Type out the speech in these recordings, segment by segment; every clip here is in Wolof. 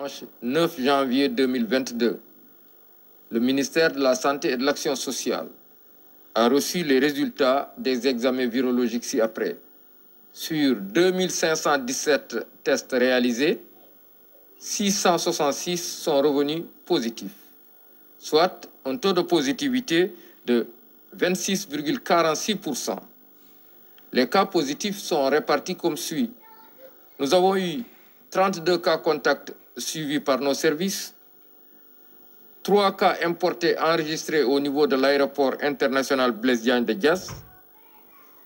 Dimanche 9 janvier 2022, le ministère de la Santé et de l'Action sociale a reçu les résultats des examens virologiques ci-après. Sur 2517 tests réalisés, 666 sont revenus positifs, soit un taux de positivité de 26,46%. Les cas positifs sont répartis comme suit. Nous avons eu 32 cas contacts suivis par nos services, 3 cas importés enregistrés au niveau de l'aéroport international Blaise Diagne de Diass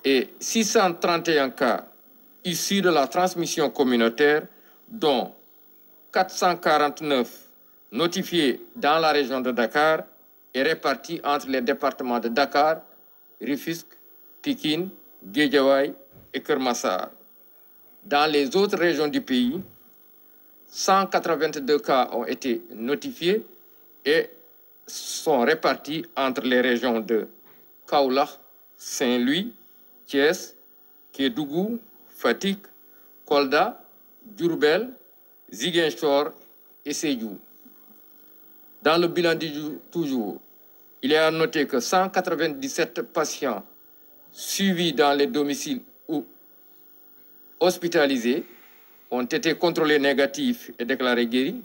et 631 cas issus de la transmission communautaire, dont 449 notifiés dans la région de Dakar et répartis entre les départements de Dakar, Rufisque, Pikine, Guédiawaye et Keur Massar. Dans les autres régions du pays, 182 cas ont été notifiés et sont répartis entre les régions de Kaolack, Saint-Louis, Thiès, Kédougou, Fatick, Kolda, Diourbel, Ziguinchor et Sédhiou. Dans le bilan du jour, toujours, il est à noter que 197 patients suivis dans les domiciles ou hospitalisés ont été contrôlés négatifs et déclarés guéris.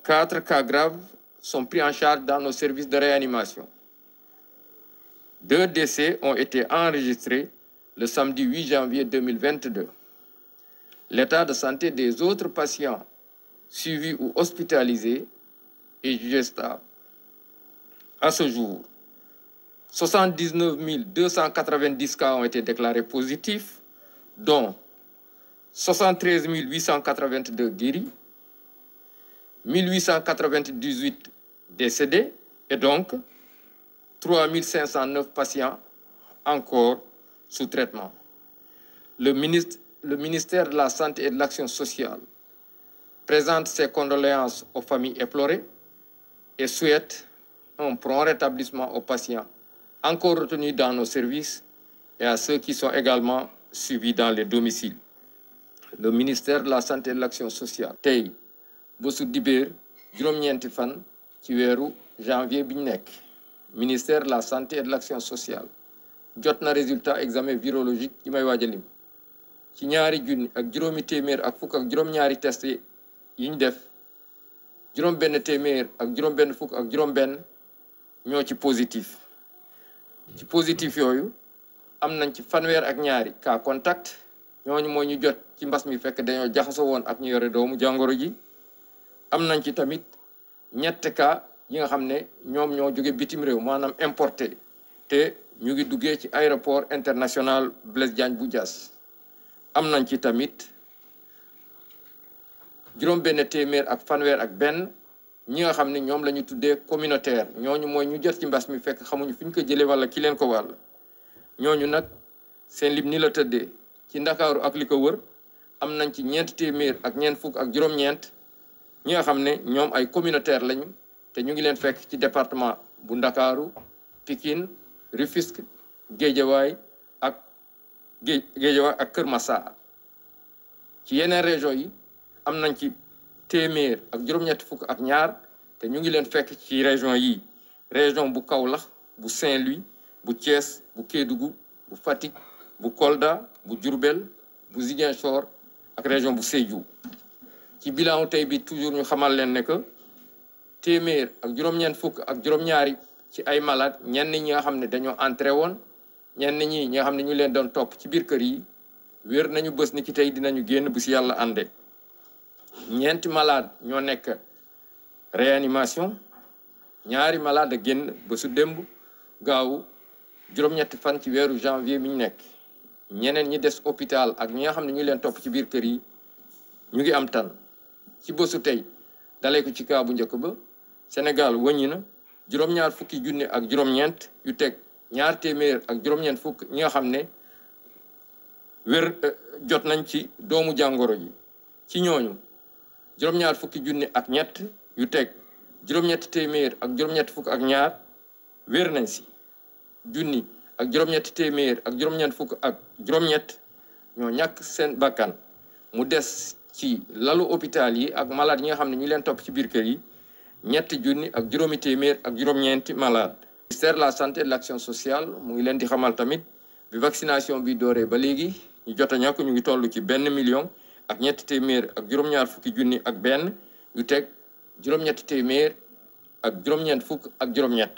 4 cas graves sont pris en charge dans nos services de réanimation. 2 décès ont été enregistrés le samedi 8 janvier 2022. L'état de santé des autres patients suivis ou hospitalisés est jugé stable. À ce jour, 79 290 cas ont été déclarés positifs, dont 73 882 guéris, 1898 décédés et donc 3509 patients encore sous traitement. Le ministère de la Santé et de l'Action sociale présente ses condoléances aux familles éplorées et souhaite un prompt rétablissement aux patients encore retenus dans nos services et à ceux qui sont également suivis dans les domiciles. Le ministère de la Santé et de l'Action sociale tey bésu dibéer juróom-ñeenti fan ci weeru janvier bi ñu nekk, ministère de la Santé et de l'Action sociale jot na résultat examen virologique yi may waaj a lim ci ñaari junni ak juróomi téeméer ak fukk ak juróom-ñaari test yi ñu def juróom-benn téeméer ak juróom-benn fukk ak juróom-benn ñoo ci positif. ci positif yooyu am nañ ci fanweer ak ñaari cas contact, ñooñu mooy ñu jot ci mbas mi fekk dañoo jaxasoo woon ak ñu yore doomu jàngoro ji. am nañ ci tamit ñett cas yi nga xam ne ñoom ñoo jóge bitim réew, maanaam importé, te ñu ngi duggee ci aéroport international Blaise Diagne bu Diass. am nañ ci tamit juróom-benn téeméer ak fanweer ak benn ñi nga xam ne ñoom la ñu tuddee communautaire, ñooñu mooy ñu jot ci mbas mi fekk xamuñu fi ñu ko jëlee wala ki leen ko wàll. ñooñu nag seen lim ni la tëddee ci Ndakaaru ak li ko wër am nañ ci ñeent téeméer ak ñeent fukk ak juróom-ñeent ñi nga xam ne ñoom ay communautaire lañu te ñu ngi leen fekk ci département bu Ndakaaru, Pikine, Rufisque, Guédiawaye ak Keur Massar. ci yeneen région yi am nañ ci téeméer ak juróom-ñetti fukk ak ñaar te ñu ngi leen fekk ci région yi: région bu Kaolack, bu Saint-Louis, bu Thiès, bu Kédougou, bu Fatick, bu Kolda, bu Diourbel, bu Ziguinchor ak région bu Sédhiou. ci bilan tey bi toujours ñu xamal leen ne que téeméer ak juróom-ñeent fukk ak juróom-ñaari ci ay malade, ñenn ñi nga xam ne dañoo entré woon, ñenn ñi nga xam ne ñu leen doon topp ci biir kër yi wér nañu bés ni ki tey dinañu génn bu si yàlla ànde. ñeenti malade ñoo nekk réanimation, ñaari malade a génn bésu démb gaawu juróom-ñetti fan ci weeru janvier mi ñu nekk. ñeneen ñi des hôpital ak ñi nga xam ne ñu leen topp ci biir kër yi ñu ngi am tan. ci bésu tey dalee ko ci kaa bu njëkk ba, Sénégal wàññi na juróom-ñaar fukki junni ak juróom-ñeent yu teg ñaar téeméer ak juróom-ñeent fukk ñi nga xam ne wér jot nañ ci doomu jàngoro ji. ci ñooñu juróom-ñaar fukki junni ak ñett yu teg juróom-ñetti téeméer ak juróom-ñetti fukk ak ñaar wér nañ si. junni ak juróom-ñetti téeméer ak juróom-ñeent fukk ak juróom-ñett ñoo ñàkk seen bakkan. mu des ci lalu hôpital yi ak malade yi nga xam ne ñu leen topp ci biir kër yi 3 junni ak juróomi téeméer ak juróom-ñeenti malade. Ministère de la santé et de l'action sociale mu ngi leen di xamal tamit bi vaccination bi dooree ba léegi ñu jot a ñàkk ñu ngi toll ci 1 million ak ñetti téeméer ak juróom-ñaar fukki junni ak benn yu teg juróom-ñetti téeméer ak juróom-ñeent fukk ak juróom-ñett.